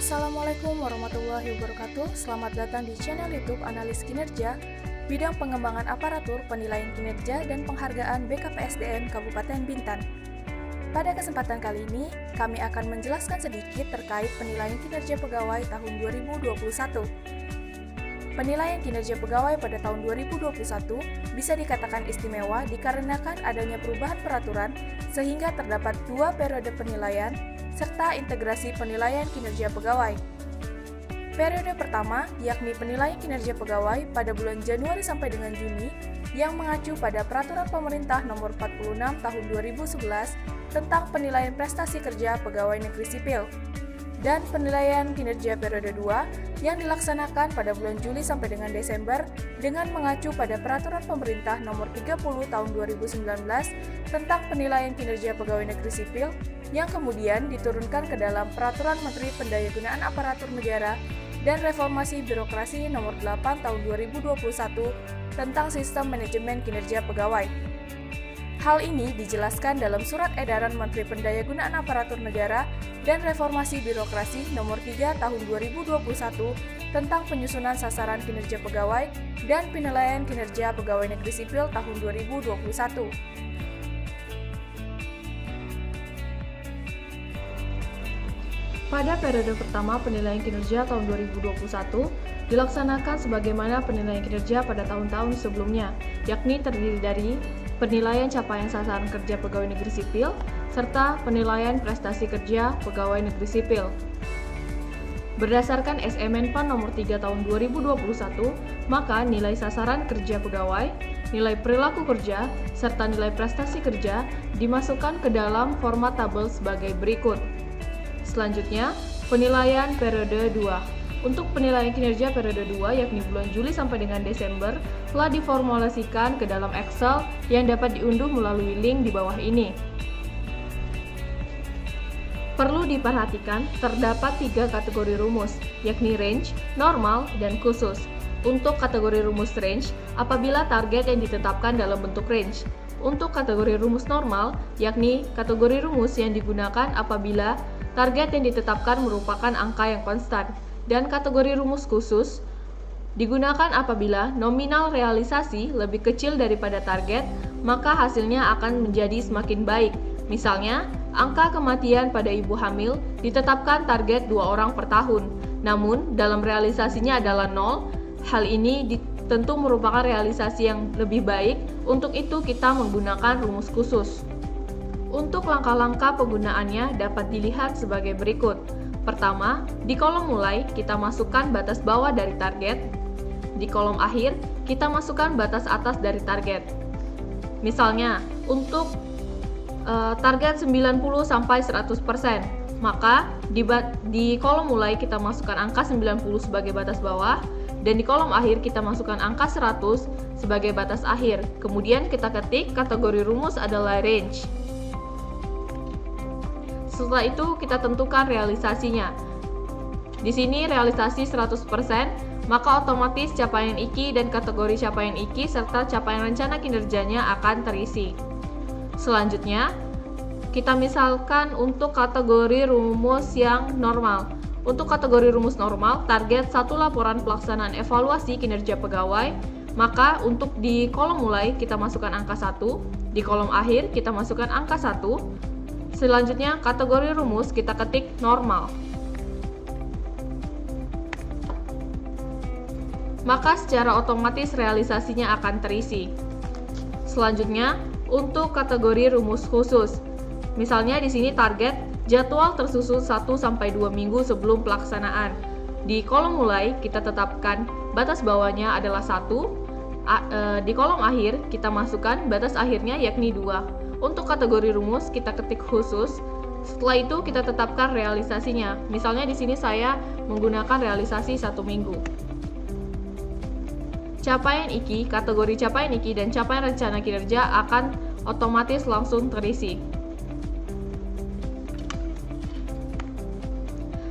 Assalamualaikum warahmatullahi wabarakatuh. Selamat datang di channel YouTube Analis Kinerja, bidang pengembangan aparatur, penilaian kinerja, dan penghargaan BKPSDM Kabupaten Bintan. Pada kesempatan kali ini, kami akan menjelaskan sedikit terkait penilaian kinerja pegawai tahun 2021. Penilaian kinerja pegawai pada tahun 2021 bisa dikatakan istimewa dikarenakan adanya perubahan peraturan sehingga terdapat 2 periode penilaian serta integrasi penilaian kinerja pegawai. Periode pertama yakni penilaian kinerja pegawai pada bulan Januari sampai dengan Juni yang mengacu pada Peraturan Pemerintah Nomor 46 Tahun 2011 tentang penilaian prestasi kerja pegawai negeri sipil, dan penilaian kinerja periode 2 yang dilaksanakan pada bulan Juli sampai dengan Desember dengan mengacu pada Peraturan Pemerintah Nomor 30 Tahun 2019 tentang penilaian kinerja pegawai negeri sipil yang kemudian diturunkan ke dalam Peraturan Menteri Pendayagunaan Aparatur Negara dan Reformasi Birokrasi Nomor 8 Tahun 2021 tentang Sistem Manajemen Kinerja Pegawai. Hal ini dijelaskan dalam Surat Edaran Menteri Pendayagunaan Aparatur Negara dan Reformasi Birokrasi Nomor 3 Tahun 2021 tentang penyusunan sasaran kinerja pegawai dan penilaian kinerja pegawai negeri sipil tahun 2021. Pada periode pertama penilaian kinerja tahun 2021 dilaksanakan sebagaimana penilaian kinerja pada tahun-tahun sebelumnya, yakni terdiri dari penilaian capaian sasaran kerja pegawai negeri sipil, serta penilaian prestasi kerja pegawai negeri sipil. Berdasarkan SE Menpan Nomor 3 Tahun 2021, maka nilai sasaran kerja pegawai, nilai perilaku kerja, serta nilai prestasi kerja dimasukkan ke dalam format tabel sebagai berikut. Selanjutnya, penilaian periode 2. Untuk penilaian kinerja periode 2 yakni bulan Juli sampai dengan Desember telah diformulasikan ke dalam Excel yang dapat diunduh melalui link di bawah ini. Perlu diperhatikan terdapat 3 kategori rumus, yakni range, normal, dan khusus. Untuk kategori rumus range, apabila target yang ditetapkan dalam bentuk range. Untuk kategori rumus normal, yakni kategori rumus yang digunakan apabila target yang ditetapkan merupakan angka yang konstan. Dan kategori rumus khusus digunakan apabila nominal realisasi lebih kecil daripada target, maka hasilnya akan menjadi semakin baik. Misalnya, angka kematian pada ibu hamil ditetapkan target 2 orang per tahun, namun dalam realisasinya adalah 0. Hal ini tentu merupakan realisasi yang lebih baik, untuk itu kita menggunakan rumus khusus. Untuk langkah-langkah penggunaannya dapat dilihat sebagai berikut. Pertama, di kolom mulai kita masukkan batas bawah dari target. Di kolom akhir kita masukkan batas atas dari target. Misalnya, untuk target 90 sampai 100%, maka di kolom mulai kita masukkan angka 90 sebagai batas bawah, dan di kolom akhir kita masukkan angka 100 sebagai batas akhir. Kemudian kita ketik kategori rumus adalah range. Setelah itu kita tentukan realisasinya. Di sini realisasi 100%, maka otomatis capaian IKI dan kategori capaian IKI serta capaian rencana kinerjanya akan terisi. Selanjutnya, kita misalkan untuk kategori rumus yang normal. Untuk kategori rumus normal, target 1 laporan pelaksanaan evaluasi kinerja pegawai, maka untuk di kolom mulai kita masukkan angka 1, di kolom akhir kita masukkan angka 1. Selanjutnya, kategori rumus kita ketik normal. Maka secara otomatis realisasinya akan terisi. Selanjutnya, untuk kategori rumus khusus. Misalnya di sini target jadwal tersusun 1 sampai 2 minggu sebelum pelaksanaan. Di kolom mulai kita tetapkan batas bawahnya adalah 1. Di kolom akhir kita masukkan batas akhirnya yakni 2. Untuk kategori rumus kita ketik khusus. Setelah itu kita tetapkan realisasinya. Misalnya di sini saya menggunakan realisasi 1 minggu. Capaian IKI, kategori capaian IKI dan capaian rencana kinerja akan otomatis langsung terisi.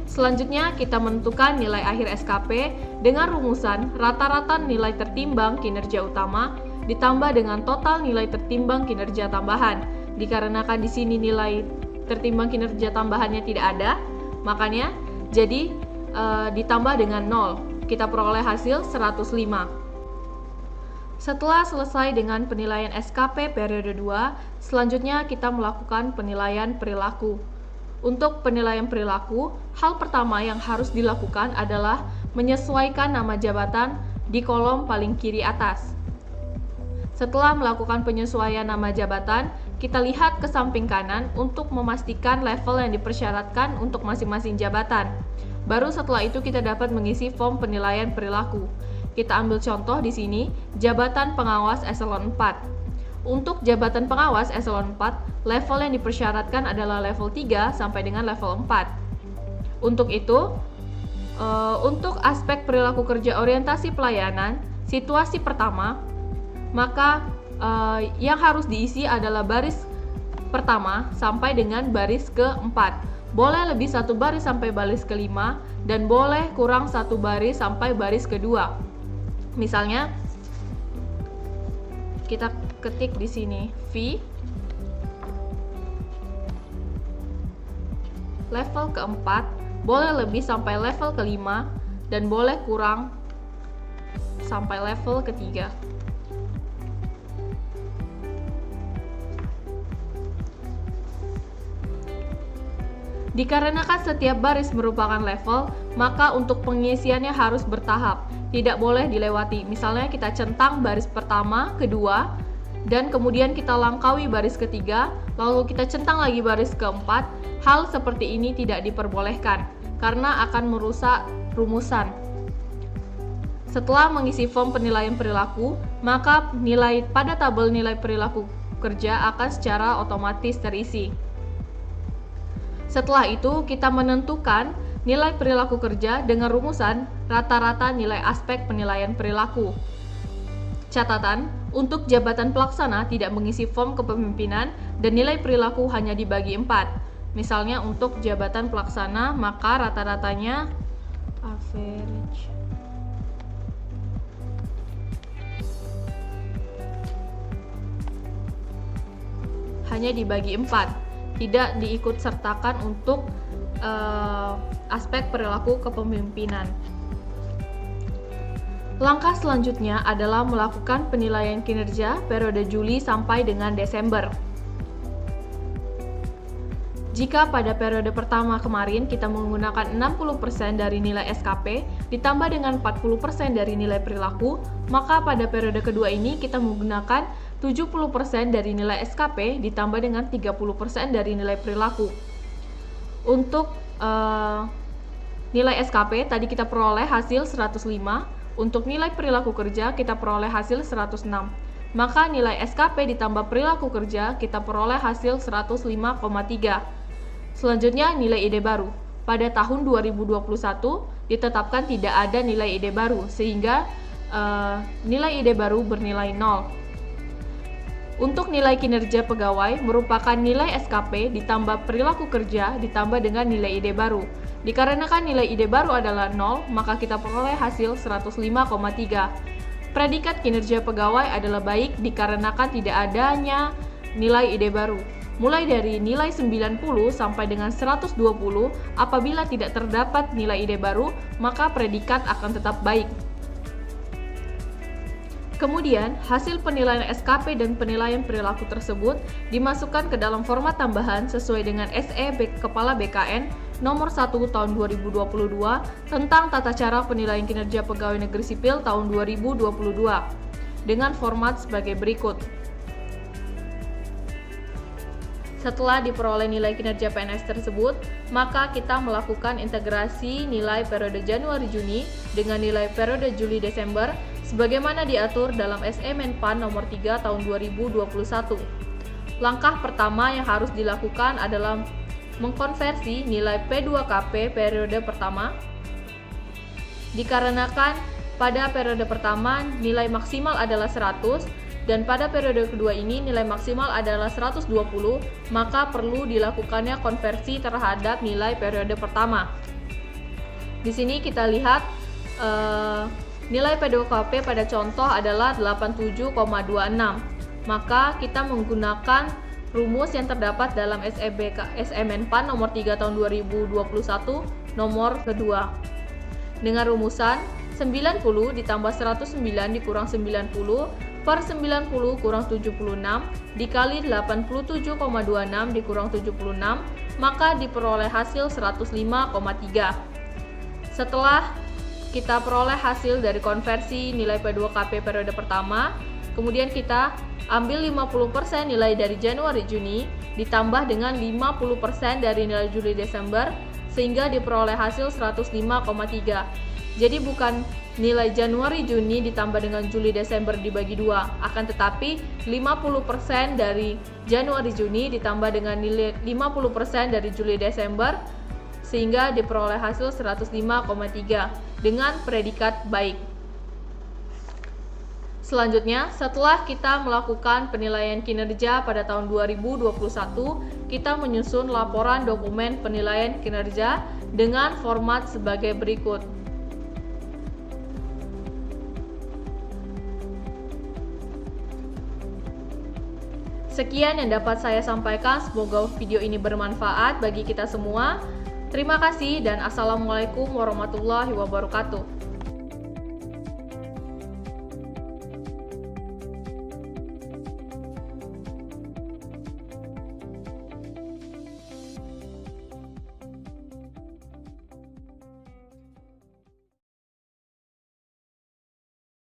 Selanjutnya kita menentukan nilai akhir SKP dengan rumusan rata-rata nilai tertimbang kinerja utama ditambah dengan total nilai tertimbang kinerja tambahan. Dikarenakan di sini nilai tertimbang kinerja tambahannya tidak ada, makanya Jadi ditambah dengan 0, kita peroleh hasil 105. Setelah selesai dengan penilaian SKP periode 2, selanjutnya kita melakukan penilaian perilaku. Untuk penilaian perilaku, hal pertama yang harus dilakukan adalah menyesuaikan nama jabatan di kolom paling kiri atas. Setelah melakukan penyesuaian nama jabatan, kita lihat ke samping kanan untuk memastikan level yang dipersyaratkan untuk masing-masing jabatan. Baru setelah itu kita dapat mengisi form penilaian perilaku. Kita ambil contoh di sini, jabatan pengawas eselon 4. Untuk jabatan pengawas eselon 4, level yang dipersyaratkan adalah level 3 sampai dengan level 4. Untuk itu, untuk aspek perilaku kerja orientasi pelayanan, situasi pertama, maka yang harus diisi adalah baris pertama sampai dengan baris keempat. Boleh lebih satu baris sampai baris kelima, dan boleh kurang satu baris sampai baris kedua. Misalnya, kita ketik di sini V level keempat, boleh lebih sampai level kelima, dan boleh kurang sampai level ketiga. Dikarenakan setiap baris merupakan level, maka untuk pengisiannya harus bertahap, tidak boleh dilewati. Misalnya kita centang baris pertama, kedua, dan kemudian kita langkaui baris ketiga, lalu kita centang lagi baris keempat. Hal seperti ini tidak diperbolehkan, karena akan merusak rumusan. Setelah mengisi form penilaian perilaku, maka nilai pada tabel nilai perilaku kerja akan secara otomatis terisi. Setelah itu, kita menentukan nilai perilaku kerja dengan rumusan rata-rata nilai aspek penilaian perilaku. Catatan, untuk jabatan pelaksana tidak mengisi form kepemimpinan dan nilai perilaku hanya dibagi 4. Misalnya untuk jabatan pelaksana, maka rata-ratanya average hanya dibagi 4. Tidak diikut sertakan untuk aspek perilaku kepemimpinan. Langkah selanjutnya adalah melakukan penilaian kinerja periode Juli sampai dengan Desember. Jika pada periode pertama kemarin kita menggunakan 60% dari nilai SKP ditambah dengan 40% dari nilai perilaku, maka pada periode kedua ini kita menggunakan 70% dari nilai SKP ditambah dengan 30% dari nilai perilaku. Untuk nilai SKP tadi kita peroleh hasil 105, untuk nilai perilaku kerja kita peroleh hasil 106. Maka nilai SKP ditambah perilaku kerja kita peroleh hasil 105,3. Selanjutnya nilai ide baru. Pada tahun 2021 ditetapkan tidak ada nilai ide baru, sehingga nilai ide baru bernilai 0. Untuk nilai kinerja pegawai merupakan nilai SKP ditambah perilaku kerja ditambah dengan nilai ide baru. Dikarenakan nilai ide baru adalah 0, maka kita peroleh hasil 105,3. Predikat kinerja pegawai adalah baik dikarenakan tidak adanya nilai ide baru. Mulai dari nilai 90 sampai dengan 120, apabila tidak terdapat nilai ide baru, maka predikat akan tetap baik. Kemudian, hasil penilaian SKP dan penilaian perilaku tersebut dimasukkan ke dalam format tambahan sesuai dengan SE Kepala BKN nomor 1 tahun 2022 tentang tata cara penilaian kinerja pegawai negeri sipil tahun 2022 dengan format sebagai berikut. Setelah diperoleh nilai kinerja PNS tersebut, maka kita melakukan integrasi nilai periode Januari-Juni dengan nilai periode Juli-Desember sebagaimana diatur dalam SE Menpan nomor 3 tahun 2021. Langkah pertama yang harus dilakukan adalah mengkonversi nilai P2KP periode pertama. Dikarenakan pada periode pertama nilai maksimal adalah 100 dan pada periode kedua ini nilai maksimal adalah 120, maka perlu dilakukannya konversi terhadap nilai periode pertama. Di sini kita lihat nilai P2KP pada contoh adalah 87,26. Maka kita menggunakan rumus yang terdapat dalam SMN-PAN nomor 3 tahun 2021 nomor kedua. Dengan rumusan 90 ditambah 109 dikurang 90 per 90 kurang 76 dikali 87,26 dikurang 76, maka diperoleh hasil 105,3. Setelah kita peroleh hasil dari konversi nilai P2KP periode pertama, kemudian kita ambil 50% nilai dari Januari-Juni ditambah dengan 50% dari nilai Juli-Desember sehingga diperoleh hasil 105,3. Jadi bukan nilai Januari-Juni ditambah dengan Juli-Desember dibagi 2, akan tetapi 50% dari Januari-Juni ditambah dengan nilai 50% dari Juli-Desember sehingga diperoleh hasil 105,3 dengan predikat baik. Selanjutnya, setelah kita melakukan penilaian kinerja pada tahun 2021, kita menyusun laporan dokumen penilaian kinerja dengan format sebagai berikut. Sekian yang dapat saya sampaikan, semoga video ini bermanfaat bagi kita semua. Terima kasih dan Assalamualaikum warahmatullahi wabarakatuh.